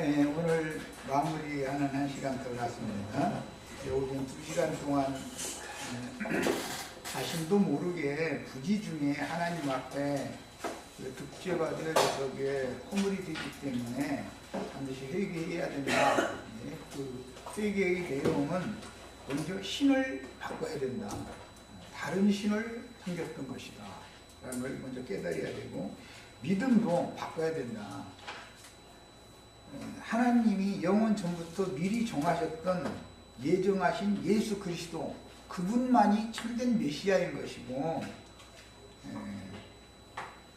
오늘 마무리하는 한 시간 더 났습니다. 오전 2시간 동안 자신도 모르게 부지 중에 하나님 앞에 득죄가 되어져서 허물이 되기 때문에 반드시 회개해야 된다. 그 회개의 내용은 먼저 신을 바꿔야 된다. 다른 신을 섬겼던 것이다. 라는 걸 먼저 깨달아야 되고, 믿음도 바꿔야 된다. 하나님이 영원 전부터 미리 정하셨던 예정하신 예수 그리스도, 그분만이 참된 메시아인 것이고,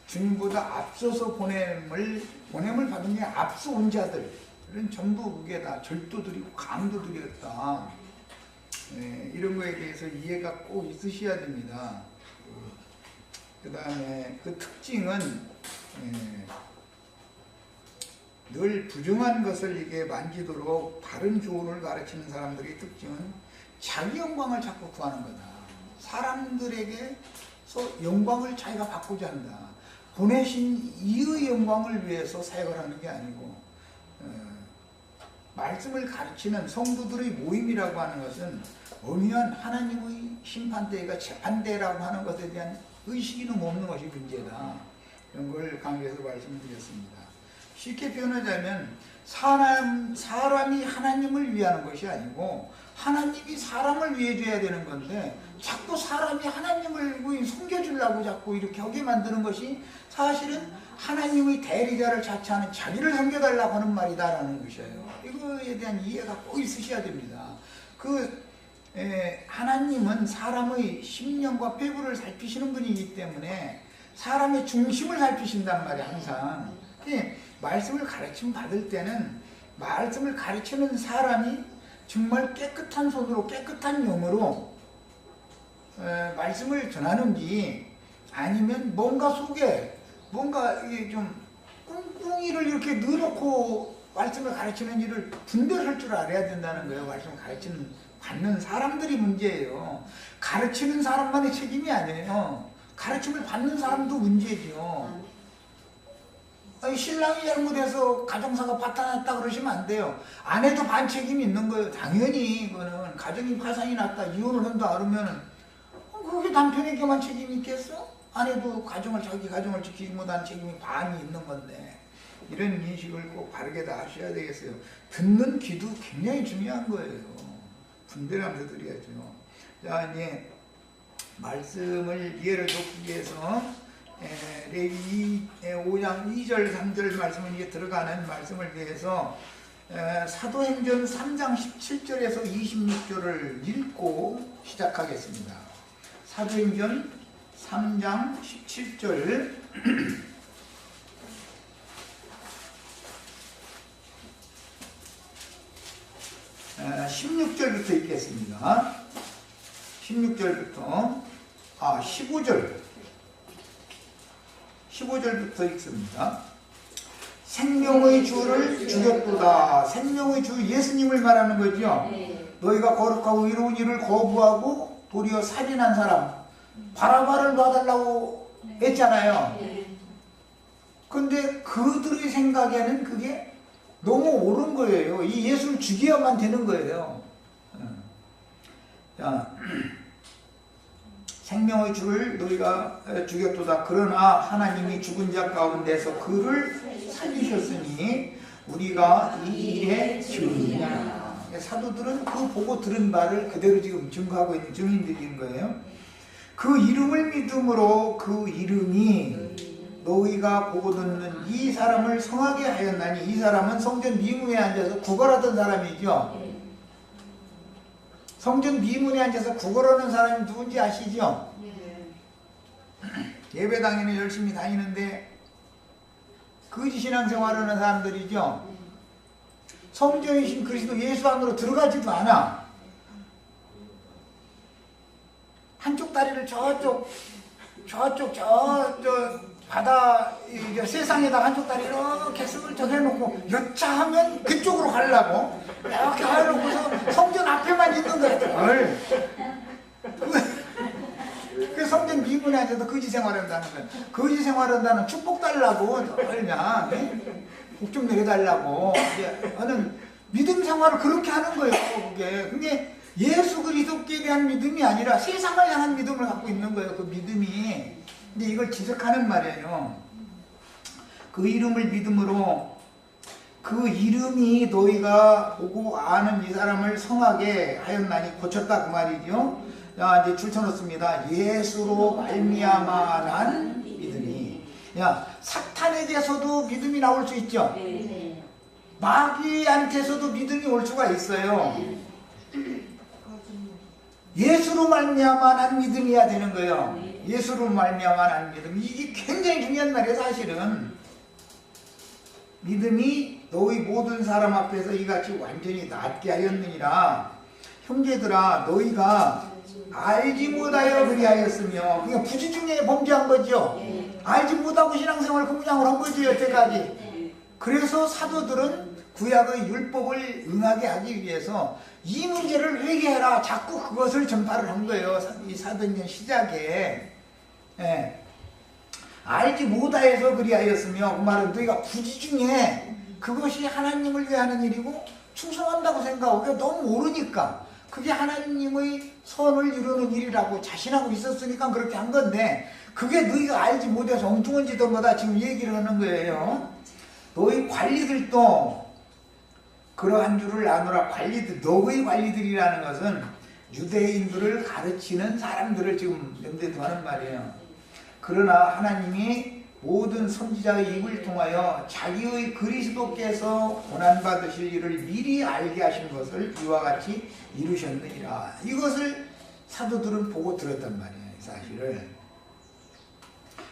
주님보다 앞서서 보냄을 받은 게 앞서 온 자들은 전부 그게 다 절도들이고 강도들이었다. 이런 거에 대해서 이해가 꼭 있으셔야 됩니다. 그 다음에 그 특징은 늘 부정한 것을 이게 만지도록 다른 교훈을 가르치는 사람들의 특징은 자기 영광을 자꾸 구하는 거다. 사람들에게서 영광을 자기가 받고자 한다. 보내신 이의 영광을 위해서 사역을 하는 게 아니고, 말씀을 가르치는 성도들의 모임이라고 하는 것은 엄연한 하나님의 심판대가 재판대라고 하는 것에 대한 의식이 너무 없는 것이 문제다. 이런 걸 강조해서 말씀드렸습니다. 쉽게 표현하자면 사람이 하나님을 위하는 것이 아니고 하나님이 사람을 위해줘야 되는 건데, 자꾸 사람이 하나님을 섬겨주려고 자꾸 이렇게 하게 만드는 것이 사실은 하나님의 대리자를 자처하는 자기를 섬겨달라고 하는 말이다라는 것이에요. 이거에 대한 이해가 꼭 있으셔야 됩니다. 하나님은 사람의 심령과 폐부를 살피시는 분이기 때문에 사람의 중심을 살피신단 말이에요, 항상. 말씀을 가르침 받을 때는 말씀을 가르치는 사람이 정말 깨끗한 손으로 깨끗한 영으로 말씀을 전하는지, 아니면 뭔가 속에 뭔가 이게 좀 꿍꿍이를 이렇게 넣어놓고 말씀을 가르치는 일을 분별할 줄 알아야 된다는 거예요. 말씀을 가르치는 받는 사람들이 문제예요. 가르치는 사람만의 책임이 아니에요. 가르침을 받는 사람도 문제죠. 신랑이 잘못해서 가정사가 파탄났다 그러시면 안 돼요. 아내도 반책임이 있는 거예요. 당연히 그거는 가정이 파산이 났다, 이혼을 한다 그러면 그게 남편에게만 책임이 있겠어? 아내도 자기 가정을 지키지 못하는 책임이 반이 있는 건데, 이런 인식을 꼭 바르게 다 하셔야 되겠어요. 듣는 귀도 굉장히 중요한 거예요. 분별하면서 드려야죠. 자, 이제 말씀을 이해를 돕기 위해서 레위 5장 2절 3절 말씀을 이제 들어가는 말씀을 위해서 사도행전 3장 17절에서 26절을 읽고 시작하겠습니다. 사도행전 3장 17절 16절부터 읽겠습니다. 16절부터 15절부터 읽습니다. 생명의 주를 죽였도다. 생명의 주 예수님을 말하는 거죠. 너희가 거룩하고 이로운 일을 거부하고 도리어 살인한 사람 바라바를 놔달라고 했잖아요. 근데 그들의 생각에는 그게 너무 옳은 거예요. 이 예수를 죽여야만 되는 거예요. 자, 생명의 주를 너희가 죽였도다. 그러나 하나님이 죽은 자 가운데서 그를 살리셨으니 우리가 이 일의 증인이냐. 사도들은 그 보고 들은 바를 그대로 지금 증거하고 있는 증인들인 거예요. 그 이름을 믿음으로 그 이름이 너희가 보고 듣는 이 사람을 성하게 하였나니, 이 사람은 성전 미문에 앉아서 구걸하던 사람이죠. 성전 미문에 앉아서 구걸하는 사람이 누군지 아시죠? 예배당에는 열심히 다니는데 거짓 신앙생활하는 사람들이죠. 성전이신 그리스도 예수 안으로 들어가지도 않아. 한쪽 다리를 저쪽 바다 세상에다 한쪽 다리 이렇게 슬쩍 해놓고 여차하면 그쪽으로 가려고 이렇게 해놓고서 성전 앞에만 있는 거예요. 그 성전 미문에 앉아서 거지 생활한다는 거예요. 거지 생활한다는 축복 달라고 그냥 복 좀 내려달라고 이제 하는 믿음 생활을 그렇게 하는 거예요. 그게. 근데 예수 그리스도께 대한 믿음이 아니라 세상을 향한 믿음을 갖고 있는 거예요. 그 믿음이. 근데 이걸 지적하는 말이에요. 그 이름을 믿음으로 그 이름이 너희가 보고 아는 이 사람을 성하게 하였나니 고쳤다 그 말이죠. 자, 이제 줄쳐놓습니다. 예수로 말미암아 난 믿음이. 야, 사탄에게서도 믿음이 나올 수 있죠. 마귀한테서도 믿음이 올 수가 있어요. 예수로 말미암아 난 믿음이야 되는 거예요. 예수로 말미암아 난 믿음. 이게 굉장히 중요한 말이에요. 사실은 믿음이 너희 모든 사람 앞에서 이같이 완전히 낫게 하였느니라. 형제들아 너희가 알지 못하여 그리하였으며, 그러니까 부지 중에 범죄한 거죠. 알지 못하고 신앙생활을 공장을 한 거죠 여태까지. 그래서 사도들은 구약의 율법을 응하게 하기 위해서 이 문제를 회개해라, 자꾸 그것을 전파를 한 거예요. 이 사도행전 시작에. 예. 알지 못하여서 그리하였으며, 그 말은 너희가 부지 중에 그것이 하나님을 위해 하는 일이고 충성한다고 생각하고 그게 너무 모르니까 그게 하나님의 선을 이루는 일이라고 자신하고 있었으니까 그렇게 한 건데, 그게 너희가 알지 못해서 엉뚱한 짓 한 거다 지금 얘기를 하는 거예요. 너희 관리들도 그러한 줄을 아노라. 관리들, 너희 관리들이라는 것은 유대인들을 가르치는 사람들을 지금 염두에 두는 말이에요. 그러나 하나님이 모든 선지자의 입을 통하여 자기의 그리스도께서 고난받으실 일을 미리 알게 하신 것을 이와 같이 이루셨느니라. 이것을 사도들은 보고 들었단 말이에요. 사실을.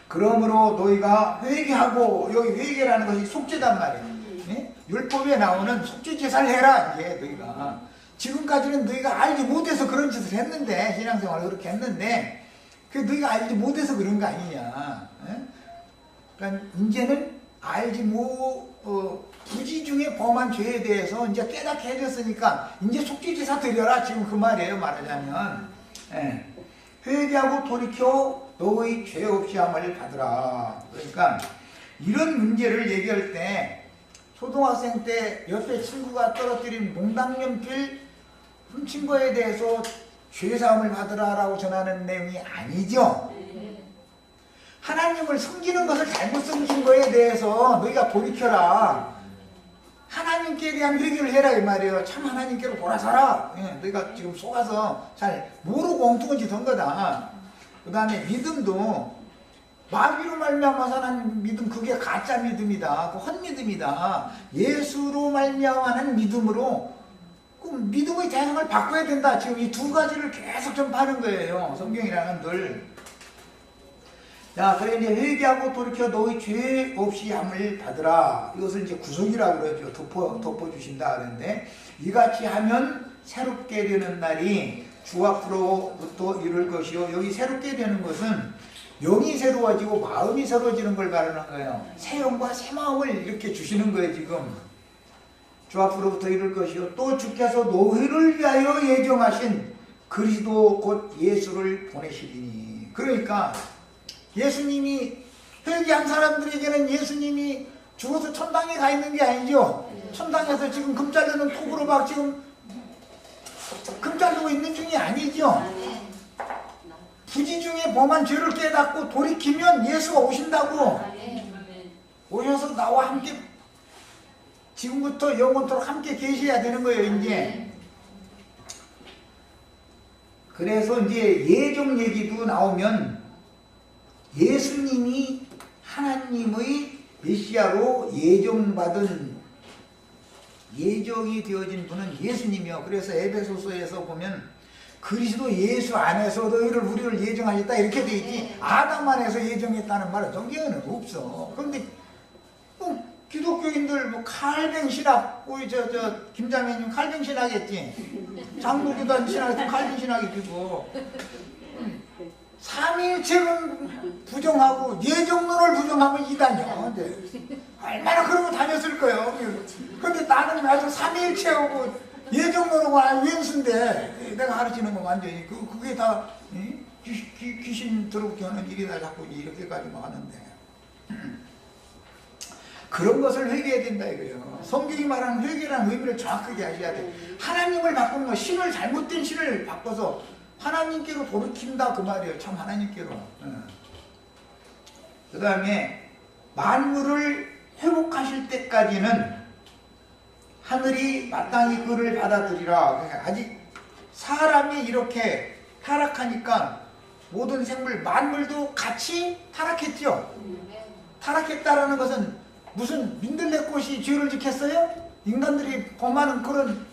그러므로 너희가 회개하고, 여기 회개라는 것이 속죄단 말이에요. 네? 율법에 나오는 속죄 제사를 해라. 이게 너희가 지금까지는 너희가 알지 못해서 그런 짓을 했는데, 신앙생활을 그렇게 했는데 그 너희가 알지 못해서 그런 거 아니냐. 네? 그러니까 이제는 알지 부지 중에 범한 죄에 대해서 이제 깨닫게 해줬으니까 이제 속죄 제사 드려라. 지금 그 말이에요. 말하자면. 네. 회개하고 돌이켜 너의 죄 없이 함을 받으라. 그러니까 이런 문제를 얘기할 때 초등학생 때 옆에 친구가 떨어뜨린 농당연필 훔친 거에 대해서 죄사함을 받으라라고 전하는 내용이 아니죠. 하나님을 섬기는 것을 잘못 섬긴 거에 대해서 너희가 돌이켜라. 하나님께 대한 회개를 해라 이 말이에요. 참 하나님께로 돌아서라. 예, 너희가 지금 속아서 잘 모르고 엉뚱한 짓 한 거다. 그 다음에 믿음도 마귀로 말미암아서 하는 믿음, 그게 가짜 믿음이다. 그 헛믿음이다. 예수로 말미암아는 믿음으로 그 믿음의 대상을 바꿔야 된다. 지금 이 두 가지를 계속 전파하는 거예요. 성경이라는 늘. 자, 그래 이제 회개하고 돌이켜 너희 죄 없이 함을 받으라. 이것을 이제 구속이라고 그러죠. 덮어주신다 그러는데, 이같이 하면 새롭게 되는 날이 주 앞으로부터 이룰 것이요. 여기 새롭게 되는 것은 영이 새로워지고 마음이 새로워지는 걸 말하는 거예요. 새 영과 새 마음을 이렇게 주시는 거예요. 지금 주 앞으로부터 이룰 것이요. 또 주께서 너희를 위하여 예정하신 그리스도 곧 예수를 보내시리니. 그러니까 예수님이, 회개한 사람들에게는 예수님이 죽어서 천당에 가 있는 게 아니죠. 천당에서 지금 금 자르는 톱으로 막 지금 금 자르고 있는 중이 아니죠. 부지 중에 범한 죄를 깨닫고 돌이키면 예수가 오신다고. 오셔서 나와 함께 지금부터 영원토록 함께 계셔야 되는 거예요. 이제 그래서 이제 예정 얘기도 나오면 예수님이 하나님의 메시아로 예정받은, 예정이 되어진 분은 예수님이요. 그래서 에베소서에서 보면 그리스도 예수 안에서 너희를 우리를 예정하셨다 이렇게 돼 있지, 아담 안에서 예정했다는 말은 성경에는 없어. 그런데 기독교인들 칼뱅 신학, 우리 저 김장현님 칼뱅 신학했지, 장로교단 신학했지, 칼뱅 신학이고 삼위일체는 부정하고 예정론을 부정하면 이단이야. 얼마나 그런 거 다녔을 거예요. 근데 나는 아주 삼위일체하고 예정론하고 아주 왼수인데 내가 가르치는 거 완전히 그게 다 귀신 들어오게 하는 일이다 자꾸 이렇게까지 하는데. 그런 것을 회개해야 된다 이거예요. 성경이 말하는 회개라는 의미를 정확하게 아셔야 돼. 하나님을 바꾸는 거, 신을 잘못된 신을 바꿔서 하나님께로 돌이킨다 그 말이에요. 참 하나님께로. 그 다음에 만물을 회복하실 때까지는 하늘이 마땅히 그를 받아들이라. 아직 사람이 이렇게 타락하니까 모든 생물, 만물도 같이 타락했죠. 타락했다라는 것은 무슨 민들레꽃이 죄를 짓겠어요? 인간들이 범하는 그런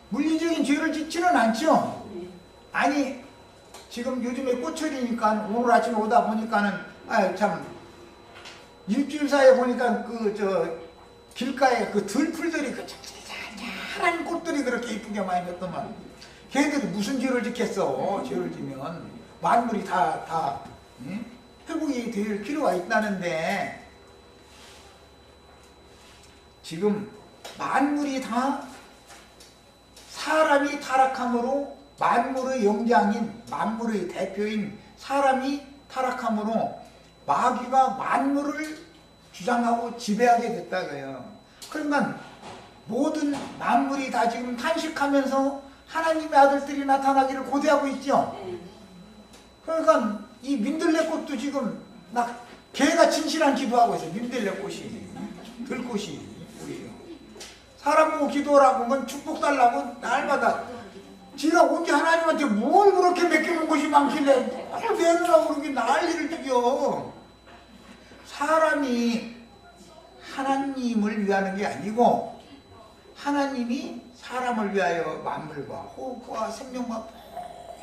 물리적인 죄를 짓지는 않죠. 아니 지금 요즘에 꽃철이니까 오늘 아침에 오다 보니까는 참 일주일 사이에 보니까 그 저 길가에 그 들풀들이 그 찬찬한 꽃들이 그렇게 이쁘게 많이 폈더만 걔들이 무슨 죄를 짓겠어. 죄를 지면 만물이 다 회복이 될 필요가 있다는데 지금 만물이 다 사람이 타락함으로 만물의 영장인 만물의 대표인 사람이 타락함으로 마귀가 만물을 주장하고 지배하게 됐다고요. 그러니까 모든 만물이 다 지금 탄식하면서 하나님의 아들들이 나타나기를 고대하고 있죠. 그러니까 이 민들레꽃도 지금 막 개가 진실한 기도하고 있어요. 민들레꽃이 들꽃이 우리요. 사람 보고 기도하라고 건 축복 달라고 날마다 지가 언제 하나님한테 뭘 그렇게 맡겨놓은 것이 많길래 뭘 내놓으라고 그렇게 난리를 죽여. 사람이 하나님을 위하는 게 아니고 하나님이 사람을 위하여 만물과 호흡과 생명과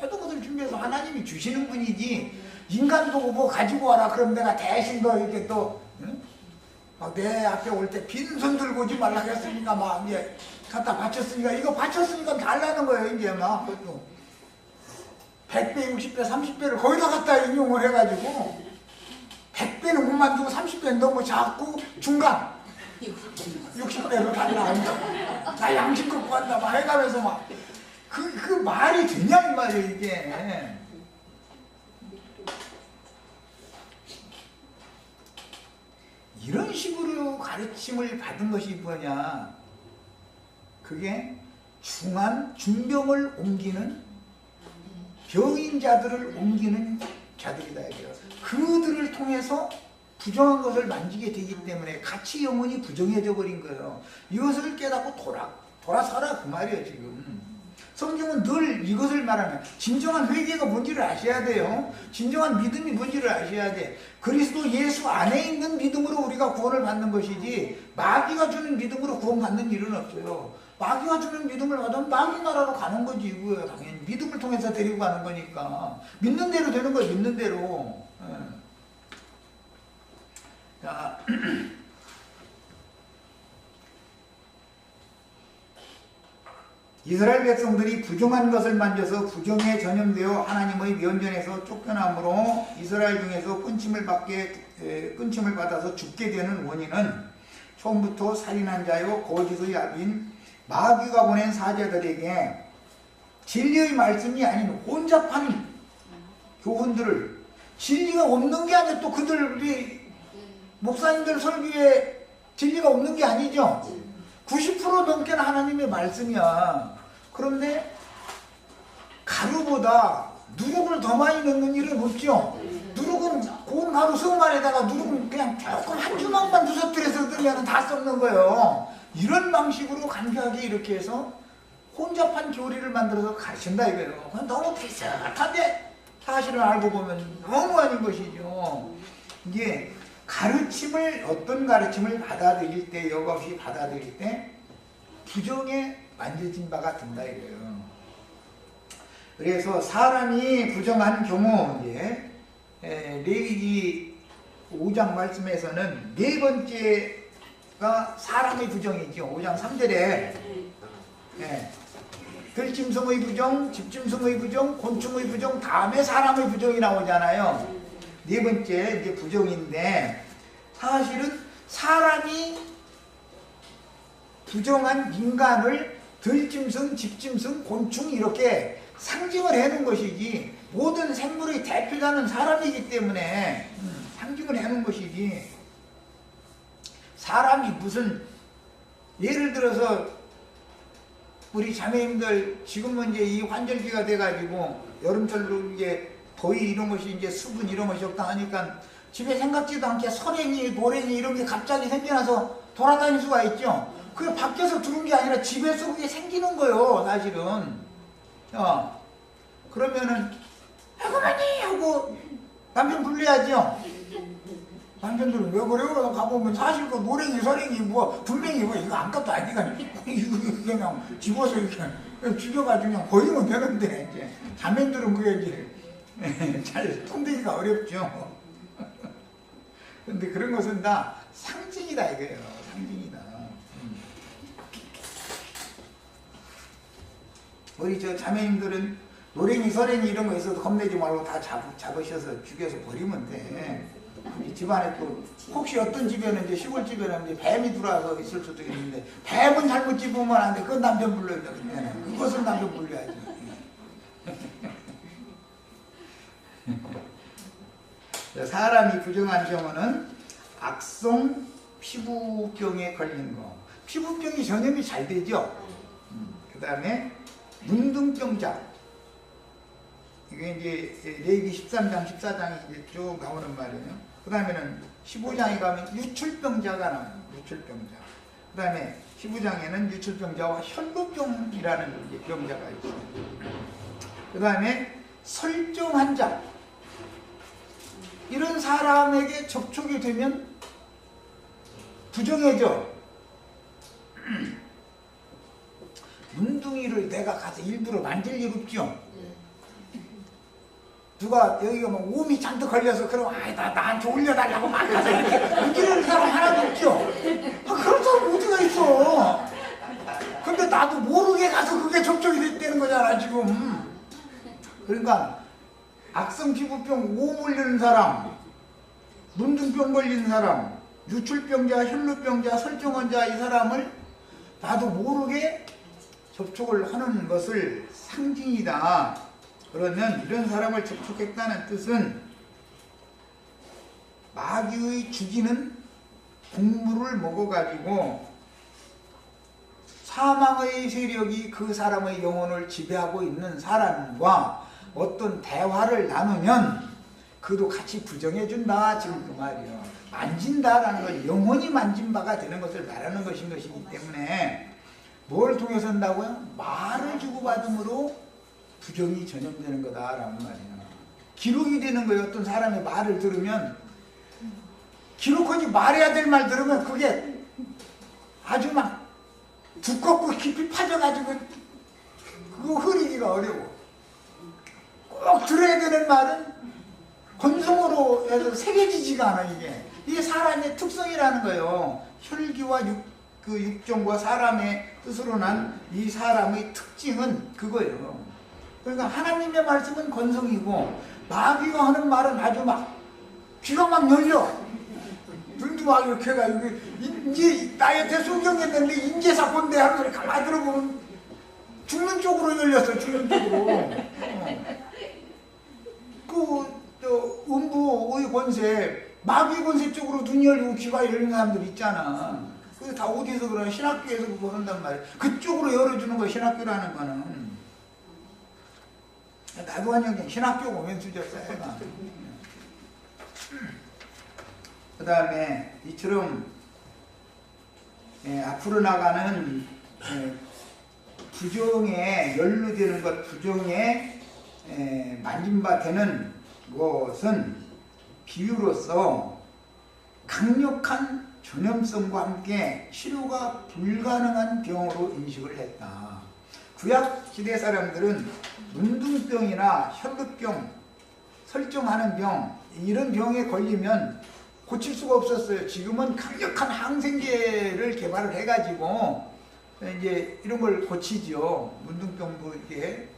모든 것을 준비해서 하나님이 주시는 분이지 인간도 뭐 가지고 와라 그럼 내가 대신 너 이렇게 또 막 내 앞에 올 때 빈손 들고 오지 말라고 했으니까 막 이제 갖다 바쳤으니까 이거 바쳤으니까 달라는 거예요. 이제 막 그것도 100배, 60배, 30배를 거기다 갖다 인용을 해가지고 100배는 못 만들고 30배는 너무 작고 중간 60배로 달라. 나 양심 갖고 간다 막 해가면서 막 그 말이 되냐 이 말이에요 이게. 이런 식으로 가르침을 받은 것이 뭐냐, 그게 중병을 옮기는 병인 자들을 옮기는 자들이다 이거예요. 그들을 통해서 부정한 것을 만지게 되기 때문에 같이 영혼이 부정해져 버린 거예요. 이것을 깨닫고 돌아서라 그 말이에요. 지금 성경은 늘 이것을 말하면 진정한 회개가 뭔지를 아셔야 돼요. 진정한 믿음이 뭔지를 아셔야 돼. 그리스도 예수 안에 있는 믿음으로 우리가 구원을 받는 것이지 마귀가 주는 믿음으로 구원받는 일은 없어요. 마귀가 주는 믿음을 받으면 마귀 나라로 가는 거지. 이거예요. 당연히 믿음을 통해서 데리고 가는 거니까 믿는 대로 되는 거예요. 믿는 대로. 자, 이스라엘 백성들이 부정한 것을 만져서 부정에 전염되어 하나님의 면전에서 쫓겨남으로 이스라엘 중에서 끊침을 받아서 죽게 되는 원인은 처음부터 살인한 자요 거짓의 압인 마귀가 보낸 사자들에게 진리의 말씀이 아닌 혼잡한 교훈들을, 진리가 없는 게 아니라 또 그들이 목사님들 설교에 진리가 없는 게 아니죠. 90% 넘게는 하나님의 말씀이야. 그런데 가루보다 누룩을 더 많이 넣는 일은 없죠. 누룩은 고운 가루 성만에다가 누룩은 그냥 조금 한 주먹만 두서뜨려서 넣으면 다 썩는 거예요. 이런 방식으로 간교하게 이렇게 해서 혼잡한 교리를 만들어서 가르친다 이거예요. 그건 너무 비슷한데 사실은 알고 보면 너무 아닌 것이죠. 이게 가르침을, 어떤 가르침을 받아들일 때, 여과 없이 받아들일 때 부정에 만져진 바가 된다 이거예요. 그래서 사람이 부정한 경우, 이제 레위기 5장 말씀에서는 네 번째가 사람의 부정이죠. 5장 3절에 들짐승의 부정, 집짐승의 부정, 곤충의 부정, 다음에 사람의 부정이 나오잖아요. 네 번째 이제 부정인데, 사실은 사람이 부정한 인간을 들짐승, 집짐승, 곤충 이렇게 상징을 해놓은 것이지, 모든 생물의 대표자는 사람이기 때문에 상징을 해놓은 것이지, 사람이 무슨 예를 들어서 우리 자매님들 지금은 이제 이 환절기가 돼가지고 여름철로 이제 더위 이런 것이 이제 수분 이런 것이 없다 하니까 집에 생각지도 않게 설행이 노랭이 이런 게 갑자기 생겨나서 돌아다닐 수가 있죠. 그게 밖에서 들어온 게 아니라 집에서 그게 생기는 거예요, 사실은. 그러면은 그만이 하고 남편 불러야죠. 남편들은 왜 그래요? 가보면 사실 그 노랭이 설행이 뭐 분명히 뭐 이거 아무것도 아니가 이거 그냥 집어서 이렇게 죽여가지고 그냥 버리면 되는데 이제 자매들은 그게 이제 잘 통되기가 어렵죠. 근데 그런 것은 다 상징이다 이거예요. 상징이다. 우리 저 자매님들은 노랭이 설행이 이런 거 있어도 겁내지 말고 다 잡으셔서 죽여서 버리면 돼. 집안에 또 혹시 어떤 집에는 이제 시골 집에는 이제 뱀이 들어와서 있을 수도 있는데 뱀은 잘못 집으면 안 돼. 그건 남편 불러야 돼. 그것은 남편 불러야지. 사람이 부정한 경우는 악성 피부병에 걸린 거. 피부병이 전염이 잘 되죠. 그 다음에 문둥병자. 이게 이제 레위기 13장, 14장이 이제 쭉 나오는 말이에요. 그 다음에는 15장에 가면 유출병자가 나와요. 유출병자. 그 다음에 15장에는 유출병자와 혈루병이라는 이제 병자가 있어요. 그 다음에 설정환자. 이런 사람에게 접촉이 되면 부정해져. 문둥이를 내가 가서 일부러 만질 일 없죠. 누가 여기가 뭐 오미 잔뜩 걸려서 그러면 나한테 올려달라고 막 가서 이렇게 이런 사람 하나도 없죠. 그런 사람 어디가 있어. 근데 나도 모르게 가서 그게 접촉이 됐다는 거잖아 지금. 그러니까 악성 피부병 오 물리는 사람, 문둥병 걸리는 사람, 유출병자, 혈루병자, 설정환자 이 사람을 나도 모르게 접촉을 하는 것을 상징이다. 그러면 이런 사람을 접촉했다는 뜻은 마귀의 죽이는 곡물을 먹어가지고 사망의 세력이 그 사람의 영혼을 지배하고 있는 사람과 어떤 대화를 나누면 그도 같이 부정해준다 지금 그 말이에요. 만진다라는 건 영혼이 만진 바가 되는 것을 말하는 것이기 때문에 뭘 통해서 한다고요? 말을 주고받음으로 부정이 전염되는 거다라는 말이에요. 기록이 되는 거예요. 어떤 사람의 말을 들으면 기록하지 말해야 될 말 들으면 그게 아주 막 두껍고 깊이 파져가지고 그거 흐리기가 어려워. 꼭 들어야 되는 말은 건성으로 해서 새겨지지가 않아. 이게 사람의 특성이라는 거예요. 혈기와 육정과 사람의 뜻으로 난 이 사람의 특징은 그거예요. 그러니까 하나님의 말씀은 건성이고 마귀가 하는 말은 아주 막 귀가 막 열려. 눈도 막 이렇게 해가지고 이제 나한테 소경했는데 인재사건대 하는 소리 가만히 들어보면 죽는 쪽으로 열렸어. 죽는 쪽으로. 음부의 권세, 마귀 권세 쪽으로 눈이 열리고 귀가 열리는 사람들 있잖아. 그게 다 어디서 그러나 신학교에서 그거 한단 말이야. 그쪽으로 열어주는 거야, 신학교라는 거는. 나도 한영 신학교 오면 수졌어요. 그 다음에 이처럼 앞으로 나가는 부정에 연루되는 것, 부정에 만진바 되는 것은 비유로서 강력한 전염성과 함께 치료가 불가능한 병으로 인식을 했다. 구약 시대 사람들은 문둥병이나 혈루병, 설정하는 병, 이런 병에 걸리면 고칠 수가 없었어요. 지금은 강력한 항생제를 개발을 해가지고 이제 이런 걸 고치죠. 문둥병도 이렇게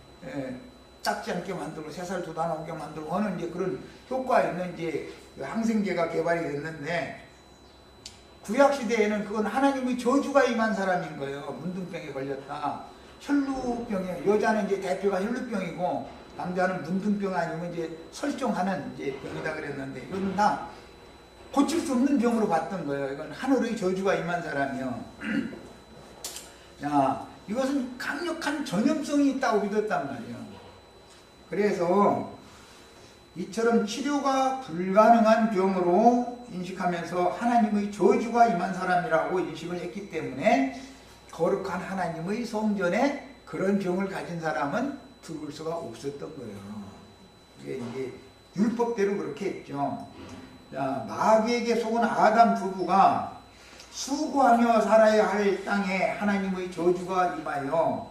작지 않게 만들고 3살 2달 넘게 만들고 하는 이제 그런 효과 있는 이제 항생제가 개발이 됐는데 구약 시대에는 그건 하나님의 저주가 임한 사람인 거예요. 문둥병에 걸렸다. 혈루병에 여자는 이제 대표가 혈루병이고 남자는 문둥병 아니면 이제 설정하는 이제 병이다 그랬는데 이건 다 고칠 수 없는 병으로 봤던 거예요. 이건 하늘의 저주가 임한 사람이요. 야, 이것은 강력한 전염성이 있다고 믿었단 말이에요. 그래서 이처럼 치료가 불가능한 병으로 인식하면서 하나님의 저주가 임한 사람이라고 인식을 했기 때문에 거룩한 하나님의 성전에 그런 병을 가진 사람은 들어올 수가 없었던 거예요. 이게 이제 율법대로 그렇게 했죠. 자, 마귀에게 속은 아담 부부가 수고하며 살아야 할 땅에 하나님의 저주가 임하여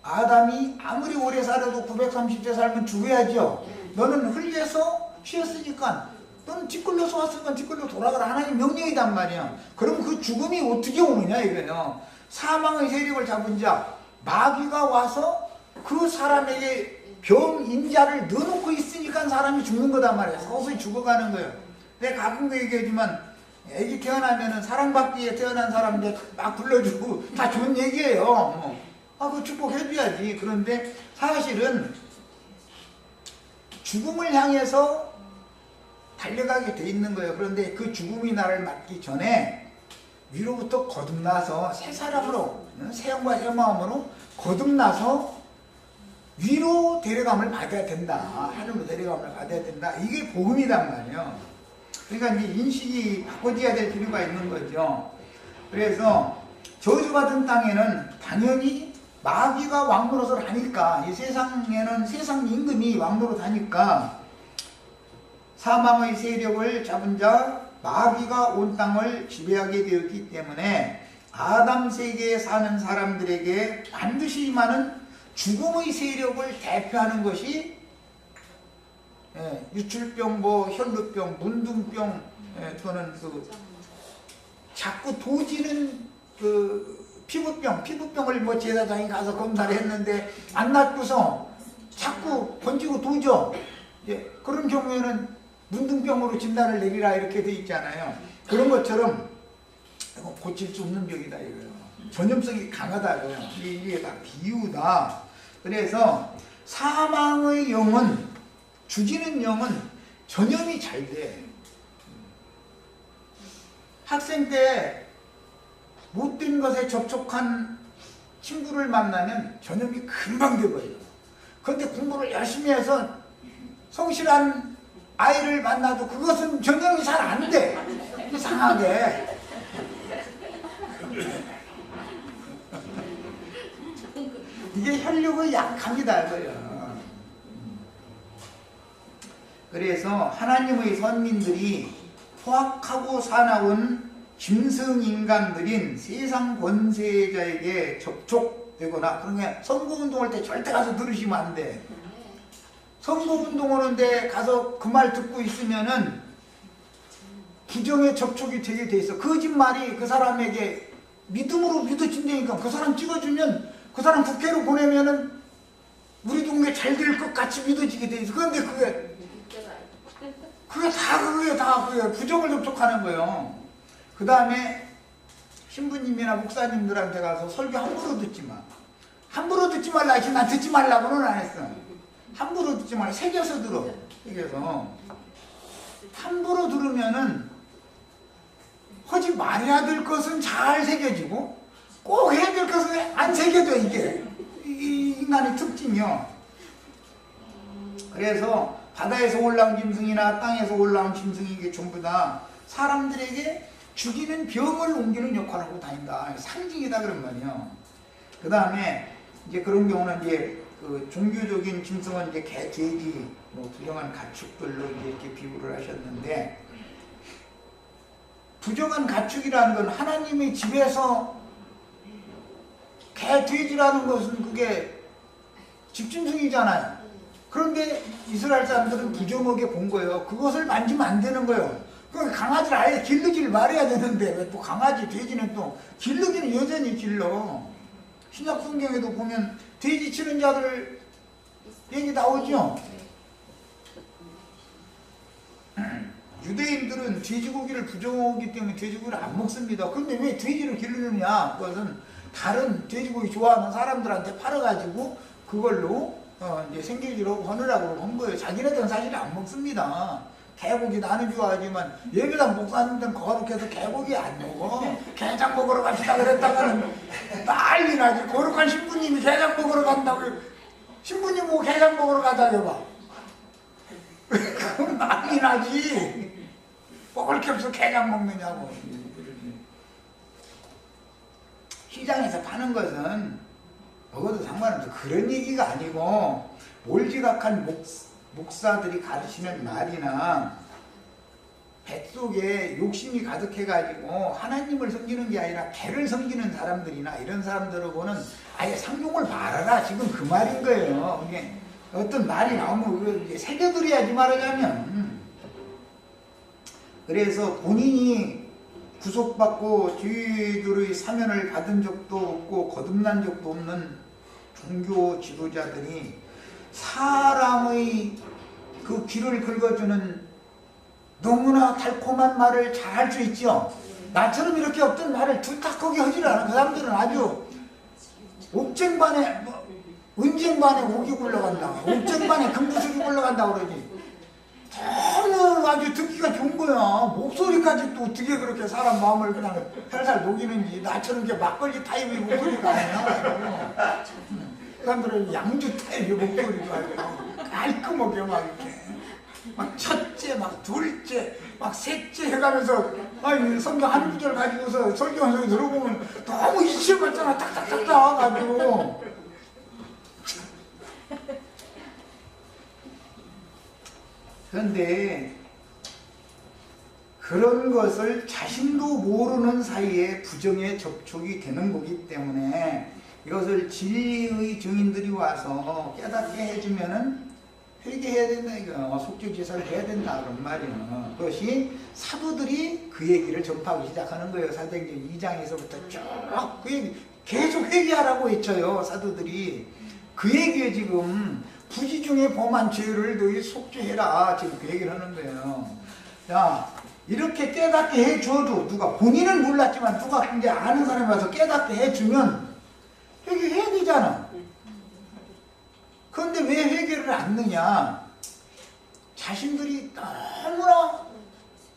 아담이 아무리 오래 살아도 930세 살면 죽어야죠. 너는 흘려서 쉬었으니까 너는 뒷걸려서 왔으니까 뒷걸려 돌아가라. 하나님 명령이단 말이야. 그럼 그 죽음이 어떻게 오느냐 이거요. 사망의 세력을 잡은 자 마귀가 와서 그 사람에게 병 인자를 넣어놓고 있으니까 사람이 죽는 거단 말이야. 서서히 죽어가는 거예요. 내가 가끔도 얘기하지만 애기 태어나면은 사랑받기 위해 태어난 사람들 막 불러주고 다 좋은 얘기예요. 그 축복해줘야지. 그런데 사실은 죽음을 향해서 달려가게 돼 있는 거예요. 그런데 그 죽음이 나를 맞기 전에 위로부터 거듭나서 새 사람으로, 새 영과 새 마음으로 거듭나서 위로 데려감을 받아야 된다. 하늘로 데려감을 받아야 된다. 이게 복음이란 말이에요. 그러니까 이제 인식이 바꿔져야 될 필요가 있는 거죠. 그래서 저주받은 땅에는 당연히 마귀가 왕노릇을 하니까, 이 세상에는 세상 임금이 왕노릇 하니까 사망의 세력을 잡은 자 마귀가 온 땅을 지배하게 되었기 때문에 아담 세계에 사는 사람들에게 반드시 임하는 죽음의 세력을 대표하는 것이 유출병, 혈루병, 문둥병, 또는 자꾸 도지는 피부병을 제사장이 가서 검사를 했는데 안 낫고서 자꾸 번지고 도죠. 그런 경우에는 문둥병으로 진단을 내리라 이렇게 돼 있잖아요. 그런 것처럼 고칠 수 없는 병이다 이거예요. 전염성이 강하다고요. 이게 다 비유다. 그래서 사망의 영은, 죽이는 영은 전염이 잘 돼. 학생 때 못된 것에 접촉한 친구를 만나면 전염이 금방 돼버려요. 그런데 공부를 열심히 해서 성실한 아이를 만나도 그것은 전염이 잘 안 돼. 이상하게. 이게 혈육의 약합니다. 이거요. 그래서 하나님의 선민들이 포악하고 사나운 짐승인간들인 세상 권세자에게 접촉되거나, 그러니까 선거운동할 때 절대 가서 들으시면 안 돼. 선거운동 하는데 가서 그 말 듣고 있으면은 부정의 접촉이 되게 돼 있어. 거짓말이 그 사람에게 믿음으로 믿어진다니까. 그 사람 찍어주면, 그 사람 국회로 보내면은 우리 동네 잘 될 것 같이 믿어지게 돼 있어. 그런데 그게 다 부정을 접촉하는 거예요. 그 다음에 신부님이나 목사님들한테 가서 설교 함부로 듣지 마. 함부로 듣지 말라 했지, 난 듣지 말라고는 안 했어. 함부로 듣지 말라. 새겨서 들어. 새겨서. 함부로 들으면은 하지 말아야 될 것은 잘 새겨지고 꼭 해야 될 것은 안 새겨져. 이게 이 인간의 특징이요. 그래서 바다에서 올라온 짐승이나 땅에서 올라온 짐승이 이게 전부 다 사람들에게 죽이는 병을 옮기는 역할을 하고 다닌다. 상징이다 그런 말이에요. 그 다음에 이제 그런 경우는 이제 그 종교적인 짐승은 이제 개, 돼지, 부정한 가축들로 이제 이렇게 비유를 하셨는데, 부정한 가축이라는 건 하나님의 집에서 개, 돼지라는 것은 그게 집짐승이잖아요. 그런데 이스라엘 사람들은 부정하게 본 거예요. 그것을 만지면 안 되는 거예요. 그 강아지를 아예 기르기를 말해야 되는데 왜 또 강아지, 돼지는 또 기르기는 여전히 길러. 신약 성경에도 보면 돼지 치는 자들 얘기 나오죠. 유대인들은 돼지고기를 부정하기 때문에 돼지고기를 안 먹습니다. 그런데 왜 돼지를 기르느냐? 그것은 다른 돼지고기 좋아하는 사람들한테 팔아가지고 그걸로 이제 생계지로 하느라고 한 거예요. 자기네들은 사실 안 먹습니다. 개고기 나는 좋아하지만 예배당 목사님들은 거룩해서 개고기 안 먹어. 게장 먹으러 갑시다 그랬다가는 난리 나지. 거룩한 신부님이 게장 먹으러 간다고. 신부님 보고 게장 먹으러 가자 해봐. 그럼 난리 나지. 먹을 게 없어 게장 먹느냐고. 시장에서 파는 것은 먹어도 상관없어. 그런 얘기가 아니고 몰지각한 목사들이 가르치는 말이나 뱃속에 욕심이 가득해가지고 하나님을 섬기는 게 아니라 개를 섬기는 사람들이나 이런 사람들하고는 아예 상종을 말아라. 지금 그 말인 거예요. 이게 어떤 말이 나오면 새겨들어야지 말하자면. 그래서 본인이 구속받고 저희들의 사면을 받은 적도 없고 거듭난 적도 없는 종교 지도자들이 사람의 그 귀를 긁어주는 너무나 달콤한 말을 잘 할 수 있죠. 나처럼 이렇게 어떤 말을 둘딱하게 하지를 않아. 그 사람들은 아주 옥쟁반에 은쟁반에 옥이 굴러간다, 옥쟁반에 금부술이 굴러간다 그러지. 너무 아주 듣기가 좋은 거야. 목소리까지 또 어떻게 그렇게 사람 마음을 그냥 살살 녹이는지. 나처럼 이렇게 막걸리 타입의 목소리가 아니야. 그 사람들은 양주 타입의 목소리가 아니고 깔끔하게 막 이렇게 막 첫째, 막 둘째, 막 셋째 해가면서 아니 성경 한 구절 가지고서 설교하면서 들어보면 너무 이치에 맞잖아. 딱딱딱딱 가지고. 그런데 그런 것을 자신도 모르는 사이에 부정에 접촉이 되는 거기 때문에 이것을 진리의 증인들이 와서 깨닫게 해주면은 회개해야 된다 이거. 속죄제사를 해야 된다 그런 말이에요. 그것이 사도들이 그 얘기를 전파하기 시작하는 거예요. 사도행전 2장에서부터 쭉 그 얘기 계속 회개하라고 했죠. 사도들이 그 얘기에 지금 부지 중에 범한 죄를 너희 속죄해라 지금 그 얘기를 하는 거예요. 야, 이렇게 깨닫게 해줘도 누가 본인은 몰랐지만 누가 이제 아는 사람이 와서 깨닫게 해주면 회개해야 되잖아. 그런데 왜 회개를 안 하느냐? 자신들이 너무나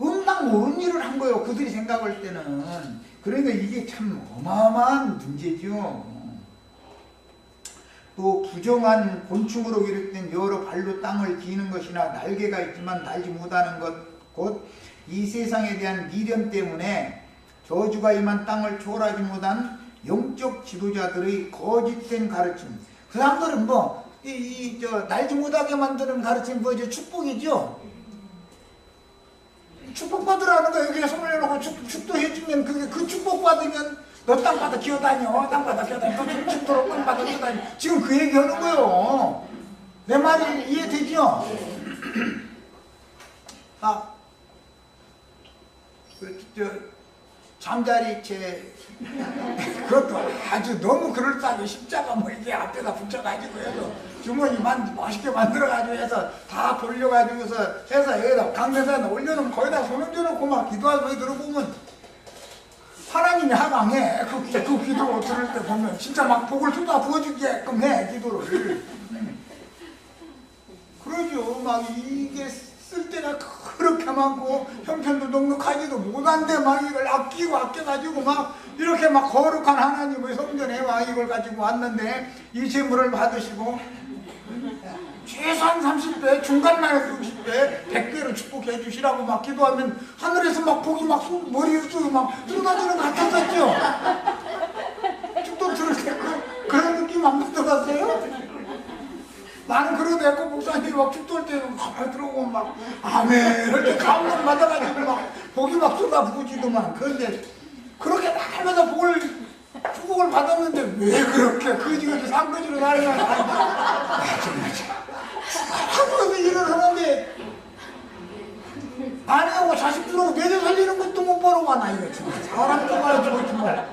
음당 모르는 일을 한 거예요. 그들이 생각할 때는. 그러니까 이게 참 어마어마한 문제죠. 또 부정한 곤충으로 비롯된 여러 발로 땅을 기는 것이나 날개가 있지만 날지 못하는 것, 곧 이 세상에 대한 미련 때문에 저주가 임한 땅을 초월하지 못한 영적 지도자들의 거짓된 가르침. 그 사람들은 날지 못하게 만드는 가르침 뭐죠? 축복이죠. 축복받으라는 거 여기에 손을 내놓고 축도해주면 그 축복받으면 너 땅바닥 기어다녀. 땅바닥 기어다녀. 너 죽도록 땅바닥 기어다녀. 지금 그 얘기 하는 거예요. 내 말이 이해되죠? 잠자리채 그것도 아주 너무 그럴싸하게 십자가 이게 앞에다 붙여가지고 해서 주머니만 멋있게 만들어가지고 해서 다 돌려가지고서 해서 여기다 강대산에 올려놓으면 거기다 손 얹어놓고 막 기도하고 들어보면 하나님이 하강해. 그 기도 들을 때 보면 진짜 막 복을 쏟아 부어주게끔 해 기도를. 그러죠. 막 이게 쓸 때가 그렇게 많고 형편도 넉넉하지도 못한데 막 이걸 아껴가지고 막 이렇게 막 거룩한 하나님의 성전에 와 이걸 가지고 왔는데 이 제물을 받으시고 최소한 30배, 중간만에 60배, 100배로 축복해 주시라고 막 기도하면 하늘에서 막 복이 막 머리에 막 쏟아지는 것 같았었죠? 축도 들을 때 그런 느낌 안 받아봤어요? 나는 그러다 목사님이 막 축도할 때는 가만히 들어오고 막 아멘 이렇게 감동 받아가지고 막 복이 막 쏟아부어지더만. 그런데 그렇게 날마다 축복을 받았는데 왜 그렇게 거지같이 산거지로 살아가는 거야? 하루에도 일을 하는데 아내하고 자식들하고 매달 살리는 것도 못 벌어와. 나 이거 정말 사람 떠가지고 정말.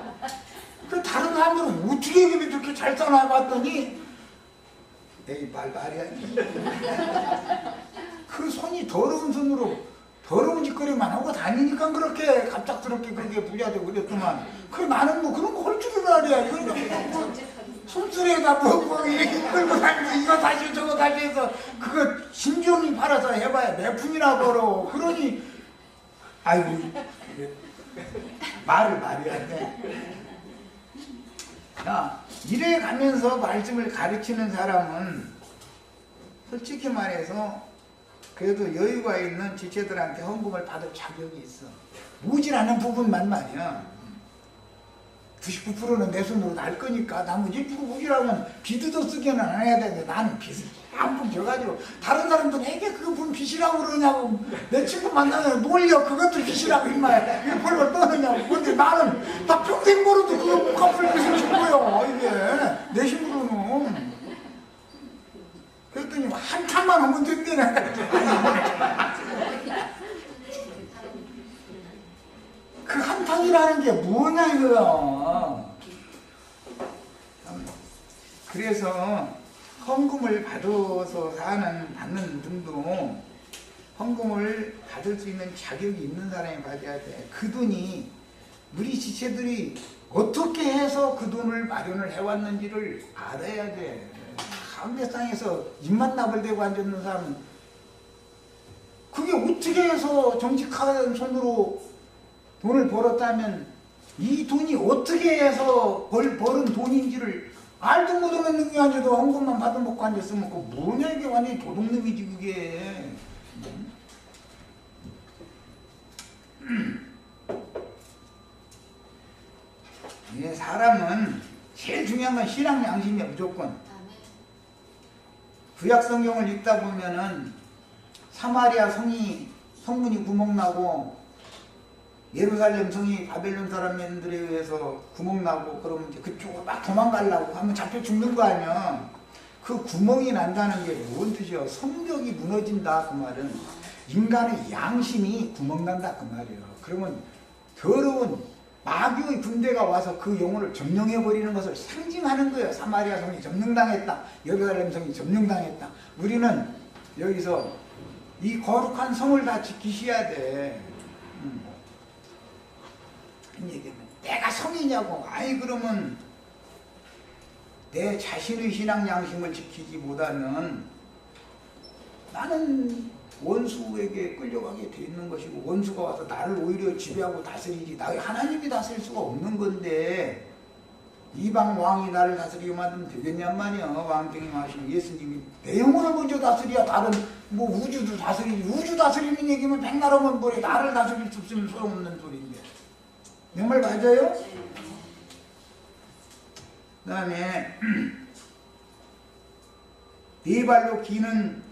그 다른 사람들은 어떻게 이렇게 잘 사나 봤더니 에이 말이 아니지. 그 손이 더러운 손으로 더러운 짓거리만 하고 다니니까 그렇게 갑작스럽게 그렇게 부자되고 그랬더만. 그 나는 뭐 그런 거 할 줄을 알아야. 그러니까 손수레 엉덩이에다 뭐 이렇게 끌고 다니고 이거 다시 저거 다시 해서 그거 신종이 팔아서 해봐야 몇 푼이나 벌어. 그러니 아이고 말을 말해야 돼. 야, 이래 가면서 말씀을 가르치는 사람은 솔직히 말해서 그래도 여유가 있는 지체들한테 헌금을 받을 자격이 있어. 모질않은 부분만 말이야. 99%는 내 손으로 날 거니까 나머지 1% 모질하면 빚도 쓰기는 안 해야 되는데 나는 빚을 한푼 져가지고 다른 사람들은 이게 그거 무슨 빚이라고 그러냐고 내 친구 만나면 놀려 그것도 빚이라고 임마야 이게 벌벌 떠느냐고. 근데 나는 나 평생 벌어도 그거 못 갚을 빚을 준 거야 이게 내 힘으로는. 그랬더니 한참만 하면 된대네. 그 한탕이라는 게 뭐냐 이거야. 그래서 헌금을 받아서 받는 분도 헌금을 받을 수 있는 자격이 있는 사람이 받아야 돼. 그 돈이 우리 지체들이 어떻게 해서 그 돈을 마련을 해왔는지를 알아야 돼. 가운데상에서 입만 나불대고 앉아있는 사람은 그게 어떻게 해서 정직한 손으로 돈을 벌었다면 이 돈이 어떻게 해서 벌은 돈인지를 알도 못하는 놈이 앉아도 헌금만 받아먹고 앉았으면 그거 뭐냐 이게 완전히 도둑놈이지 그게. 예, 사람은 제일 중요한 건 신앙 양심이야 무조건. 구약 성경을 읽다 보면은 사마리아 성문이 구멍나고 예루살렘 성이 바벨론 사람들에 의해서 구멍나고 그러면 이제 그쪽으로 막 도망가려고 하면 잡혀 죽는 거 아니야. 그 구멍이 난다는 게 뭔 뜻이야? 성벽이 무너진다 그 말은 인간의 양심이 구멍난다 그 말이야. 그러면 더러운 마귀의 군대가 와서 그 영혼을 점령해버리는 것을 상징하는 거예요. 사마리아 성이 점령당했다. 예루살렘 성이 점령당했다. 우리는 여기서 이 거룩한 성을 다 지키셔야 돼. 얘기하면 내가 성이냐고. 아이 그러면 내 자신의 신앙 양심을 지키지 못하면 나는 원수에게 끌려가게 돼 있는 것이고 원수가 와서 나를 오히려 지배하고 다스리지. 나 하나님이 다스릴 수가 없는 건데 이방 왕이 나를 다스리게 만들면 되겠냔 말이야. 왕정이 하시면 예수님이 내 영혼을 먼저 다스려야 다른 뭐 우주도 다스리지. 우주 다스리는 얘기면 백날 하면 뭐래. 나를 다스릴 수 없으면 소용없는 소리인데. 내 말 맞아요? 그 다음에 네 발로 기는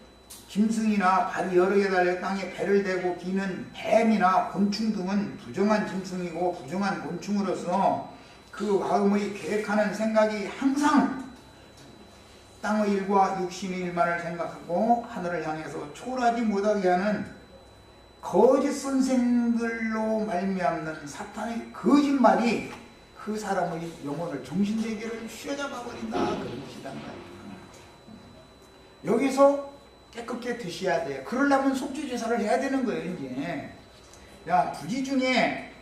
짐승이나 발이 여러 개 달려 땅에 배를 대고 기는 뱀이나 곤충 등은 부정한 짐승이고 부정한 곤충으로서 그 마음의 계획하는 생각이 항상 땅의 일과 육신의 일만을 생각하고 하늘을 향해서 초월하지 못하게 하는 거짓 선생들로 말미암는 사탄의 거짓말이 그 사람의 영혼을 정신세계를 휘어잡아 버린다 그런 뜻이란 말이에요. 여기서 깨끗게 드셔야 돼요. 그러려면 속죄제사를 해야 되는 거예요. 이제 야 부지 중에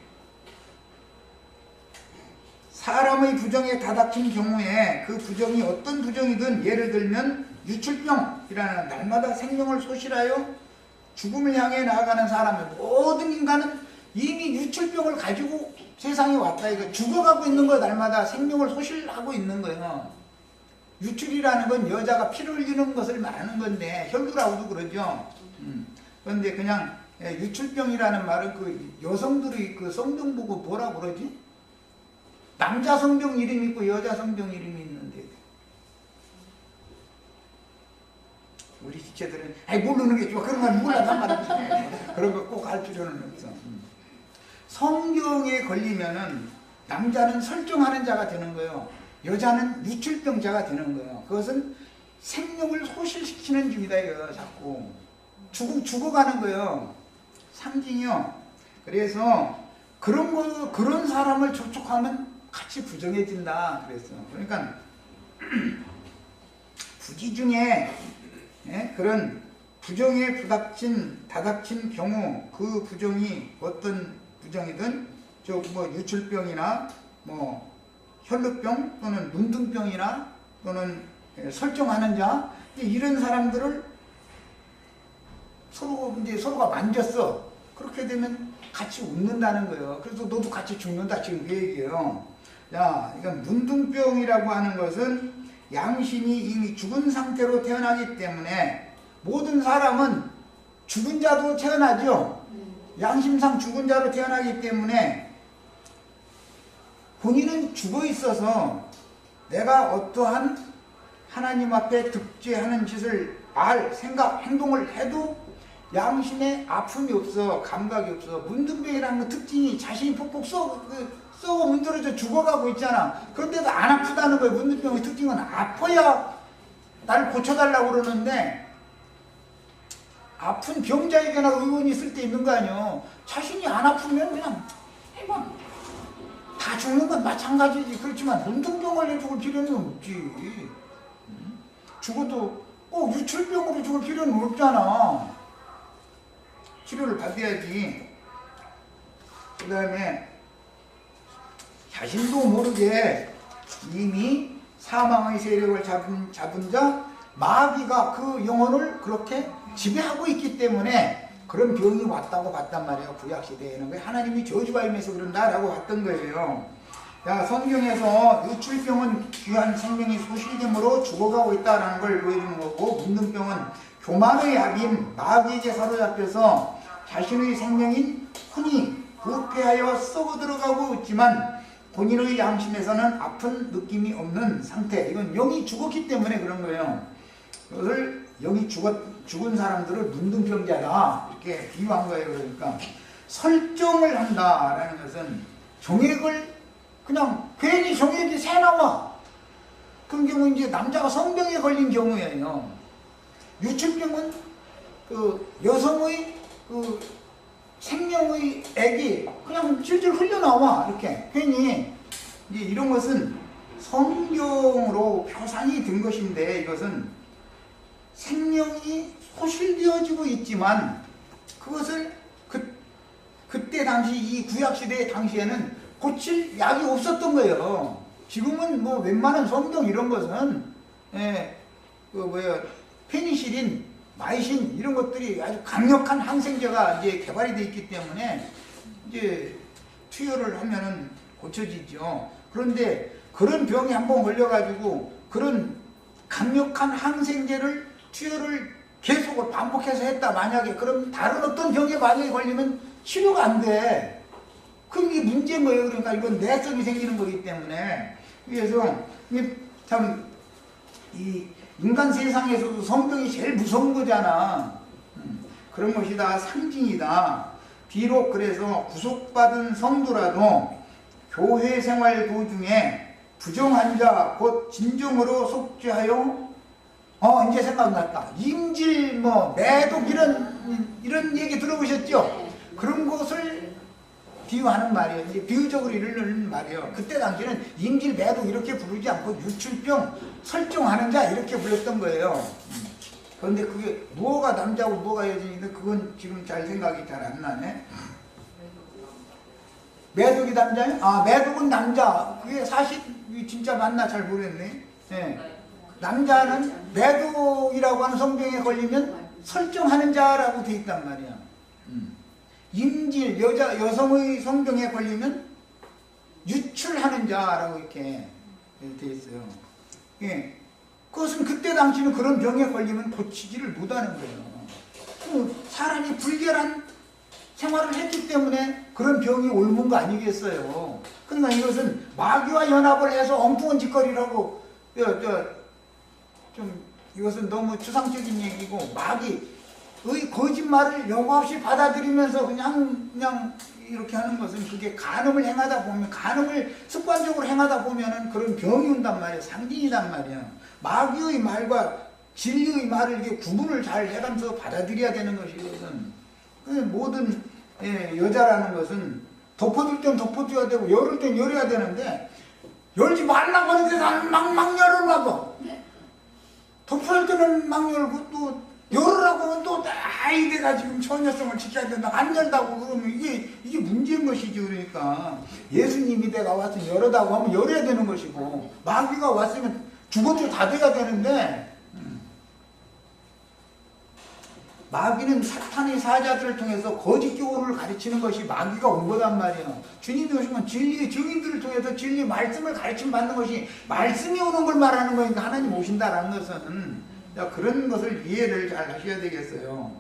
사람의 부정에 다닥친 경우에 그 부정이 어떤 부정이든 예를 들면 유출병이라는 날마다 생명을 소실하여 죽음을 향해 나아가는 사람의 모든 인간은 이미 유출병을 가지고 세상에 왔다. 이거 죽어가고 있는 거 날마다 생명을 소실하고 있는 거예요. 유출이라는 건 여자가 피를 흘리는 것을 말하는 건데 혈루라고도 그러죠. 그런데 그냥 유출병이라는 말은 그 여성들의 그 성병 보고 뭐라 그러지? 남자 성병 이름이 있고 여자 성병 이름이 있는데 우리 지체들은 아이 모르는 게 좋아. 그런 건 몰라단 말이지. 그런 거 꼭 알 필요는 없어. 성병에 걸리면은 남자는 설정하는 자가 되는 거예요. 여자는 유출병자가 되는 거예요. 그것은 생명을 소실시키는 중이다 이거 자꾸 죽어가는 거예요. 상징이요. 그래서 그런 사람을 접촉하면 같이 부정해진다 그랬어. 그러니까 부지 중에 그런 부정에 다닥친 경우 그 부정이 어떤 부정이든 뭐 유출병이나 뭐 혈루병 또는 문둥병이나 또는 설정하는 자, 이런 사람들을 서로가 만졌어. 그렇게 되면 같이 웃는다는 거예요. 그래서 너도 같이 죽는다, 지금 그 얘기예요. 자, 이건 문둥병이라고 하는 것은 양심이 이미 죽은 상태로 태어나기 때문에, 모든 사람은 죽은 자도 태어나죠. 양심상 죽은 자로 태어나기 때문에 본인은 죽어 있어서 내가 어떠한 하나님 앞에 득죄하는 짓을 생각, 행동을 해도 양심에 아픔이 없어, 감각이 없어. 문둥병이라는 그 특징이 자신이 폭폭 썩어 문드러져 죽어가고 있잖아. 그런데도 안 아프다는 거예요. 문둥병의 특징은 아파야 나를 고쳐달라고 그러는데, 아픈 병자에게나 의원이 있을 때 있는 거 아니에요. 자신이 안 아프면 그냥 해봐. 다 죽는 건 마찬가지지. 그렇지만 문둥병 걸려 죽을 필요는 없지. 죽어도 꼭 유출병으로 죽을 필요는 없잖아. 치료를 받아야지. 그 다음에 자신도 모르게 이미 사망의 세력을 잡은 자, 마귀가 그 영혼을 그렇게 지배하고 있기 때문에 그런 병이 왔다고 봤단 말이에요. 구약시대에는. 하나님이 저주가 임해서 그런다라고 봤던 거예요. 야, 성경에서 유출병은 귀한 생명이 소실됨으로 죽어가고 있다는 걸 보여주는 거고, 문둥병은 교만의 약인 마귀에게 사로잡혀서 자신의 생명인 혼이 부패하여 썩어 들어가고 있지만 본인의 양심에서는 아픈 느낌이 없는 상태. 이건 영이 죽었기 때문에 그런 거예요. 그것을 영이 죽은 사람들을 문둥병자다 이렇게 비유한 거예요. 그러니까 설정을 한다라는 것은 정액을 그냥 괜히 정액이 새 나와. 그런 경우 이제 남자가 성병에 걸린 경우예요. 유출병은 그 여성의 그 생명의 액이 그냥 질질 흘러나와. 이렇게 괜히. 이제 이런 것은 성경으로 표상이 된 것인데, 이것은 생명이 소실되어지고 있지만 그것을 그때 당시, 이 구약시대 당시에는 고칠 약이 없었던 거예요. 지금은 뭐 웬만한 성경 이런 것은 페니실린, 마이신 이런 것들이 아주 강력한 항생제가 이제 개발이 되어 있기 때문에 이제 투여를 하면은 고쳐지죠. 그런데 그런 병에 한번 걸려가지고 그런 강력한 항생제를 투여를 계속 반복해서 했다. 만약에 그럼 다른 어떤 병에 만약에 걸리면 치료가 안 돼. 그게 문제인 거예요. 그러니까 이건 내성이 생기는 거기 때문에. 그래서 참 이 인간 세상에서도 성경이 제일 무서운 거잖아. 그런 것이 다 상징이다. 비록 그래서 구속받은 성도라도 교회 생활 도중에 부정한 자 곧 진정으로 속죄하여 이제 생각났다. 임질 매독 이런 얘기 들어보셨죠? 그런 것을 비유하는 말이에요. 이제 비유적으로 이르는 말이에요. 그때 당시에는 임질, 매독 이렇게 부르지 않고 유출병, 설정하는 자 이렇게 불렀던 거예요. 그런데 그게 무엇가 남자고 무엇가 여자인데 그건 지금 잘 생각이 잘 안 나네. 매독이 남자예요? 매독은 남자. 그게 사실 진짜 맞나 잘 모르겠네. 네. 남자는 매독이라고 하는 성병에 걸리면 설정하는 자라고 돼 있단 말이야. 임질, 여성의 성병에 걸리면 유출하는 자라고 이렇게 돼 있어요. 예. 그것은 그때 당시는 그런 병에 걸리면 고치지를 못하는 거예요. 사람이 불결한 생활을 했기 때문에 그런 병이 옮은 거 아니겠어요. 그러니까 이것은 마귀와 연합을 해서 엉뚱한 짓거리라고, 이것은 너무 추상적인 얘기고, 마귀의 거짓말을 여과 없이 받아들이면서 그냥 이렇게 하는 것은, 그게 간음을 행하다 보면, 간음을 습관적으로 행하다 보면은 그런 병이 온단 말이에요. 상징이단 말이야. 마귀의 말과 진리의 말을 이게 구분을 잘 해가면서 받아들여야 되는 것이, 이것은 모든 여자라는 것은 덮어둘 땐 덮어줘야 되고 열을 땐 열어야 되는데, 열지 말라고 하는데 나는 막 열으려고, 덮어야 때는 막 열고 또 열으라고 하면 또 내가 지금 처녀성을 지켜야 된다, 안 열다고 그러면 이게 문제인 것이지. 그러니까 예수님이 내가 왔으면 열으라고 하면 열어야 되는 것이고, 마귀가 왔으면 죽어도 다 돼야 되는데 마귀는 사탄의 사자들을 통해서 거짓 교훈을 가르치는 것이 마귀가 온 거단 말이에요. 주님이 오시면 진리의 증인들을 통해서 진리 말씀을 가르침 받는 것이 말씀이 오는 걸 말하는 거니까 하나님 오신다라는 것은 자, 그런 것을 이해를 잘 하셔야 되겠어요.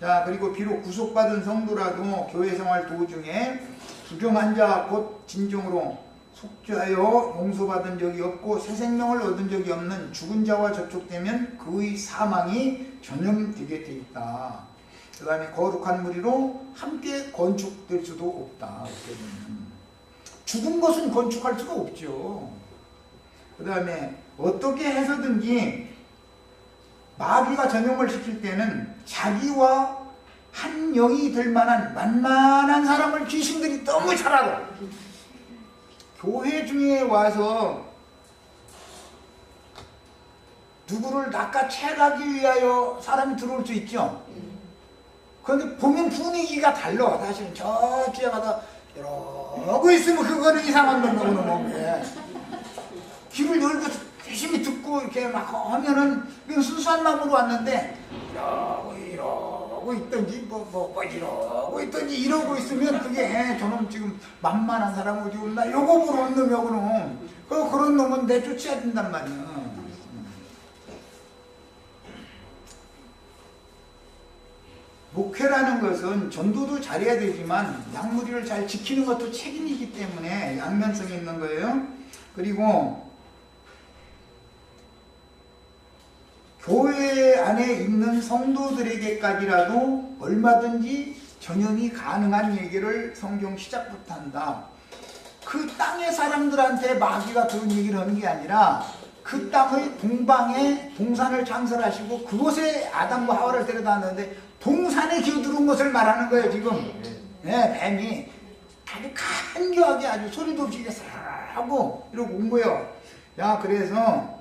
자, 그리고 비록 구속받은 성도라도 교회 생활 도중에 부정한 자 곧 진정으로 속죄하여 용서받은 적이 없고 새 생명을 얻은 적이 없는 죽은 자와 접촉되면 그의 사망이 전염되게 돼 있다. 그 다음에 거룩한 무리로 함께 건축될 수도 없다. 죽은 것은 건축할 수가 없죠. 그 다음에 어떻게 해서든지 마귀가 전염을 시킬 때는 자기와 한 영이 될 만한 만만한 사람을 귀신들이 너무 잘 알아. 교회 중에 와서 누구를 낚아채가기 위하여 사람이 들어올 수 있죠. 그런데 보면 분위기가 달라. 사실은 저쪽에 가서 이러고 있으면 그거는 이상한 놈이고 뭐 귀를 열고 열심히 듣고 이렇게 막 하면은 순수한 마음으로 왔는데 이러고 있든지 이러고 있든지 이러고 있으면 그게 저놈 지금 만만한 사람을 지금 나 요거 보러 온 놈이야 그럼 그런 놈은 내쫓아야 된단 말이야. 목회라는 것은 전도도 잘해야 되지만 양무리를 잘 지키는 것도 책임이기 때문에 양면성이 있는 거예요. 그리고 교회 안에 있는 성도들에게까지라도 얼마든지 전염이 가능한 얘기를 성경 시작부터 한다. 그 땅의 사람들한테 마귀가 그런 얘기를 하는 게 아니라 그 땅의 동방에 동산을 창설하시고 그곳에 아담과 하와를 데려다 놨는데 동산에 기어들어온 것을 말하는 거예요 지금. 네, 뱀이 아주 간교하게 아주 소리도 없이 하고 이러고 온 거예요. 야, 그래서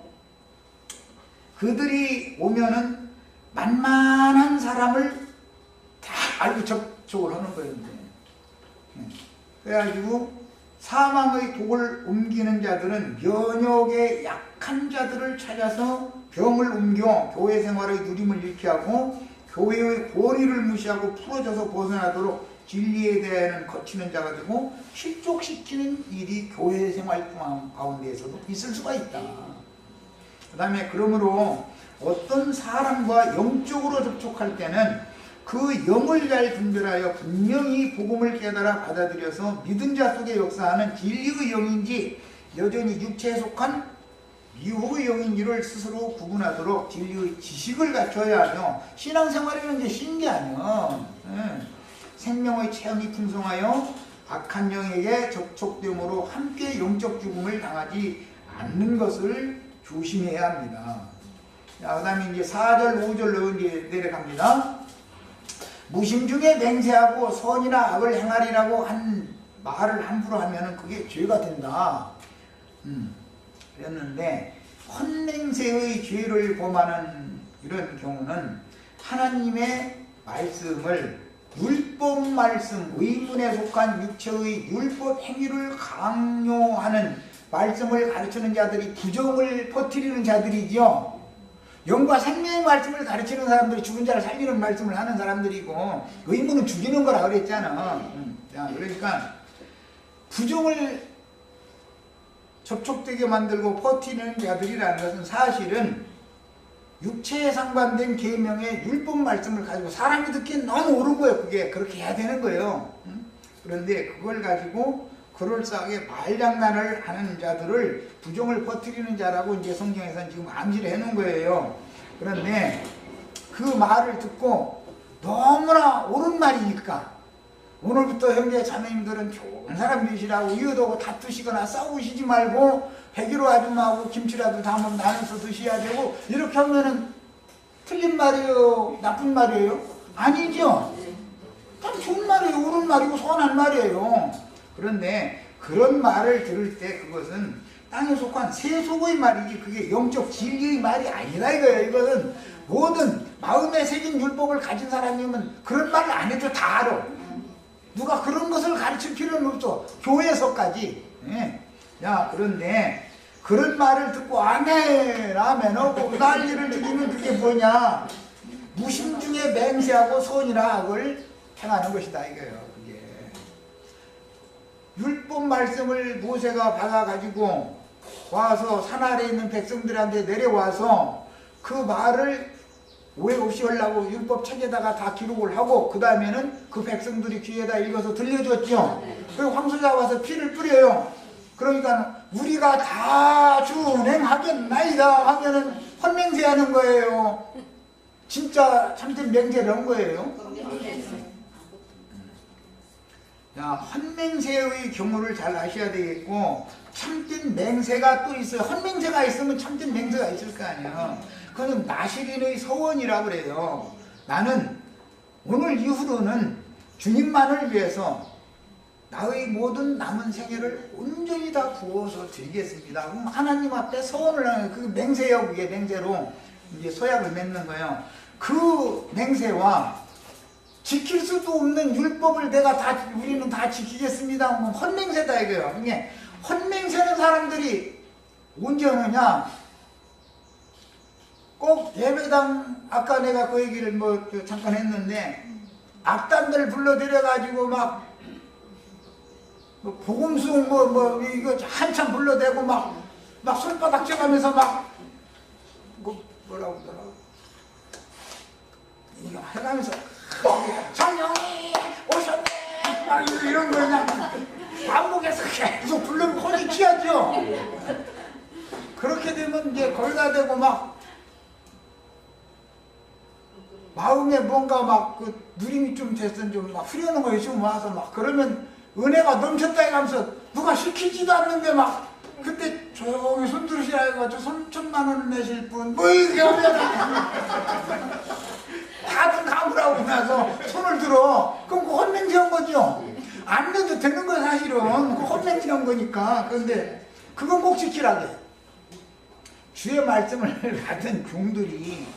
그들이 오면은 만만한 사람을 다 알고 접촉을 하는 거예요. 그래가지고 사망의 독을 옮기는 자들은 면역에 약한 자들을 찾아서 병을 옮겨 교회 생활의 누림을 잃게 하고 교회의 권위를 무시하고 풀어져서 벗어나도록 진리에 대한 거치는 자가 되고 실족시키는 일이 교회 생활 가운데에서도 있을 수가 있다. 그 다음에 그러므로 어떤 사람과 영적으로 접촉할 때는 그 영을 잘 분별하여 분명히 복음을 깨달아 받아들여서 믿은 자 속에 역사하는 진리의 영인지 여전히 육체에 속한 미혹의 영인지를 스스로 구분하도록 진리의 지식을 갖춰야 하며 신앙생활이라는 게 쉬운 게 아니야. 생명의 체험이 풍성하여 악한 영에게 접촉됨으로 함께 영적 죽음을 당하지 않는 것을 조심해야 합니다. 자, 그 다음에 이제 4절, 5절로 이제 내려갑니다. 무심 중에 맹세하고 선이나 악을 행하리라고 한 말을 함부로 하면은 그게 죄가 된다. 그랬는데 헌맹세의 죄를 범하는 이런 경우는 하나님의 말씀을 율법 말씀, 의문에 속한 육체의 율법 행위를 강요하는 말씀을 가르치는 자들이 부정을 퍼뜨리는 자들이죠. 영과 생명의 말씀을 가르치는 사람들이 죽은 자를 살리는 말씀을 하는 사람들이고 의문은 죽이는 거라 그랬잖아. 자, 그러니까 부정을 접촉되게 만들고 퍼뜨리는 자들이라는 것은 사실은 육체에 상반된 계명의 율법 말씀을 가지고 사람이 듣기엔 너무 옳은 거예요. 그게 그렇게 해야 되는 거예요. 그런데 그걸 가지고 그럴싸하게 말장난을 하는 자들을 부정을 퍼뜨리는 자라고 이제 성경에서는 지금 암시를 해놓은 거예요. 그런데 그 말을 듣고 너무나 옳은 말이니까 오늘부터 형제 자매님들은 좋은 사람들이시라고 이웃하고 다투시거나 싸우시지 말고 백일호 아줌마하고 김치라도 담으면 나눠서 드셔야 되고 이렇게 하면은 틀린 말이에요? 나쁜 말이에요? 아니죠. 참 좋은 말이에요. 옳은 말이고 선한 말이에요. 그런데 그런 말을 들을 때 그것은 땅에 속한 세속의 말이지 그게 영적 진리의 말이 아니라 이거예요. 이것은 모든 마음에 새긴 율법을 가진 사람이면 그런 말을 안 해도 다 알아. 누가 그런 것을 가르칠 필요는 없어. 교회에서까지. 야, 그런데 그런 말을 듣고 아멘 아멘 하고 난리를 지르면 그게 뭐냐, 무심중에 맹세하고 선이나 악을 행하는 것이다 이거예요. 그게 율법 말씀을 모세가 받아가지고 와서 산 아래에 있는 백성들한테 내려와서 그 말을 오해 없이 하려고 율법 책에다가 다 기록을 하고 그 다음에는 그 백성들이 귀에다 읽어서 들려줬죠. 그리고 황소자 와서 피를 뿌려요. 그러니까 우리가 다 준행하겠나이다 하면은 헌맹세하는 거예요. 진짜 참된 맹세를 한 거예요. 자, 헌맹세의 경우를 잘 아셔야 되겠고, 참된 맹세가 또 있어요. 헌맹세가 있으면 참된 맹세가 있을 거 아니에요. 그건 나시린의 서원이라고 그래요. 나는 오늘 이후로는 주님만을 위해서 나의 모든 남은 생애를 온전히 다 부어서 드리겠습니다. 그럼 하나님 앞에 서원을 하는 그 맹세예요. 그게 맹세로 이제 서약을 맺는 거예요. 그 맹세와 지킬 수도 없는 율법을 우리는 다 지키겠습니다. 그럼 헌맹세다 이거예요. 그게 헌맹세는 사람들이 언제 하느냐? 꼭 예배당, 아까 내가 그 얘기를 잠깐 했는데, 악단들 불러들여가지고 막 복음송 이거 한참 불러대고 막 손바닥 쪄가면서 뭐라고 하더라고, 이거 해가면서 성령이 오셨네 막 이런 거 그냥 반복해서 계속 부르면 혼이 튀어죠. 그렇게 되면 이제 걸가되고 마음에 뭔가 그 누림이 좀 됐든 좀 후련한 거 있으면 와서 그러면 은혜가 넘쳤다 해가면서 누가 시키지도 않는데 그때 조용히 손 들으시라 해가지고 3천만 원 내실 분 이게 오면 다들 감으라고 나서 손을 들어. 그럼 그 헌맹세 한 거죠. 안 내도 되는 거 사실은. 그 헌맹세 한 거니까. 그런데 그건 꼭 지키라게. 주의 말씀을 받은 종들이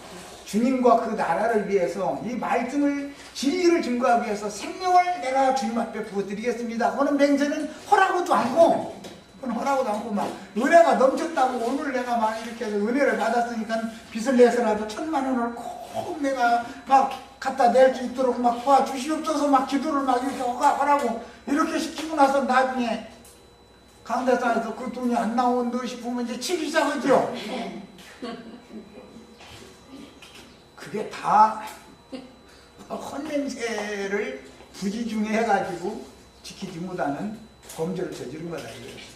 주님과 그 나라를 위해서 이 말씀을 진리를 증거하기 위해서 생명을 내가 주님 앞에 부어드리겠습니다. 그거는 맹세는 허라고도 않고, 그건 허라고도 않고 은혜가 넘쳤다고 오늘 내가 이렇게 해서 은혜를 받았으니까 빚을 내서라도 1,000만 원을 꼭 내가 갖다 낼 수 있도록 도와주시옵소서 기도를 이렇게 하라고 이렇게 시키고 나서 나중에 강대상에서 그 돈이 안 나온다 싶으면 이제 치기 시작하죠. 그게 다 헌맹세를 부지중에 해가지고 지키지 못하는 범죄를 저지른 거다 이거예요.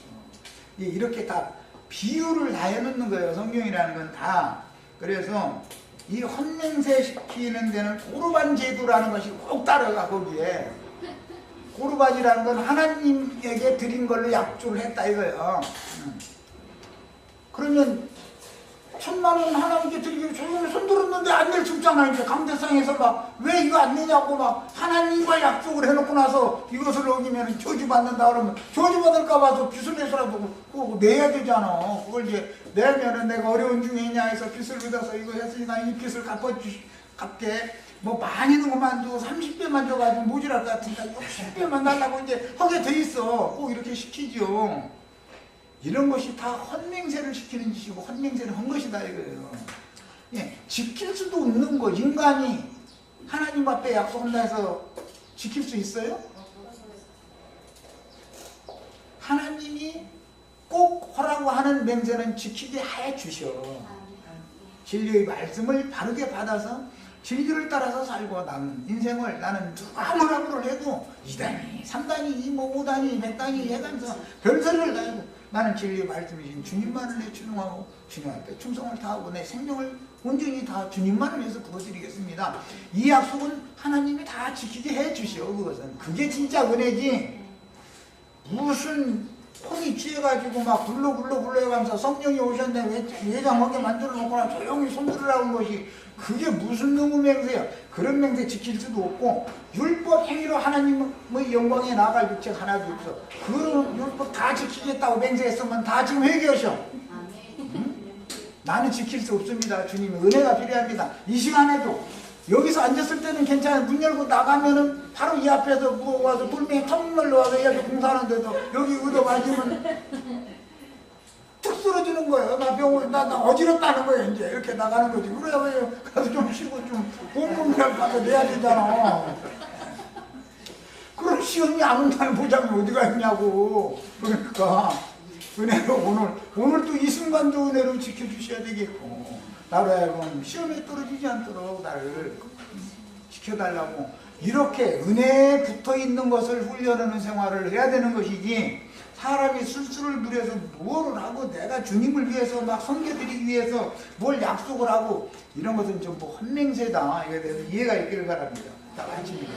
이렇게 다 비유를 다 해놓는 거예요. 성경이라는 건 다. 그래서 이 헌맹세 시키는 데는 고르반 제도라는 것이 꼭 따라가. 거기에 고르반이라는 건 하나님에게 드린 걸로 약속을 했다 이거예요. 그러면 1,000만 원 하나님께 드리기 조용히 손 들었는데 안 낼 수 없잖아요. 이제 강대상에서 왜 이거 안 내냐고 하나님과 약속을 해놓고 나서 이것을 어기면 저주받는다 그러면 저주받을까 봐서 빚을 내서라도 그거 내야 되잖아. 그걸 이제 내면은 내가 어려운 중에 있냐 해서 빚을 얻어서 이거 했으니까 이 빚을 갚게 많이는 것만 주고 30배만 줘가지고 모자랄 것 같으니까 60배만 달라고 이제 하게 돼 있어. 꼭 이렇게 시키죠. 이런 것이 다 헌맹세를 시키는 짓이고 헌맹세를 한 것이다 이거예요. 지킬 수도 없는 거 인간이 하나님 앞에 약속한다 해서 지킬 수 있어요? 하나님이 꼭 하라고 하는 맹세는 지키게 해 주셔. 진리의 말씀을 바르게 받아서 진리를 따라서 살고 나는 인생을 나는 누가 뭐라고 해도 2단위, 3단위, 5단위, 100단위 해가면서 별소리를 다 하고 나는 진리의 말씀이신 주님만을 내 추종하고 주님 앞에 충성을 다하고 내 생명을 온전히 다 주님만을 위해서 부어드리겠습니다. 이 약속은 하나님이 다 지키게 해 주시오. 그것은 그게 진짜 은혜지. 무슨 혼이 취해가지고 굴러 해가면서 성령이 오셨네 외장하게 만들어 놓거나 조용히 손들으라는 것이 그게 무슨 놈의 맹세야. 그런 맹세 지킬 수도 없고 율법 행위로 하나님의 영광에 나아갈 육체가 하나도 없어. 그 율법 다 지키겠다고 맹세했으면 다 지금 회개하셔. 나는 지킬 수 없습니다. 주님의 은혜가 필요합니다. 이 시간에도 여기서 앉았을 때는 괜찮아요. 문 열고 나가면은 바로 이 앞에서 와서 돌멩이 터널로 와서 이렇게 공사하는데도 여기 얻어 맞으면 툭 쓰러지는 거예요. 나 병원, 나 어지럽다는 거예요. 이제 이렇게 나가는 거지. 그래, 왜 가서 좀 쉬고 좀 공부를 가서 내야 되잖아. 그런 시험이 안 온다는 보장이 어디가 있냐고. 그러니까 은혜로 오늘 또 이 순간도 은혜로 지켜주셔야 되겠고, 나로 하여금 시험에 떨어지지 않도록 나를 지켜달라고, 이렇게 은혜에 붙어있는 것을 훈련하는 생활을 해야 되는 것이지, 사람이 술수를 부려서 뭐를 하고 내가 주님을 위해서 막 섬겨드리기 위해서 뭘 약속을 하고 이런 것은 좀 뭐 헛맹세다. 이거에 대해서 이해가 있기를 바랍니다. 다 같이.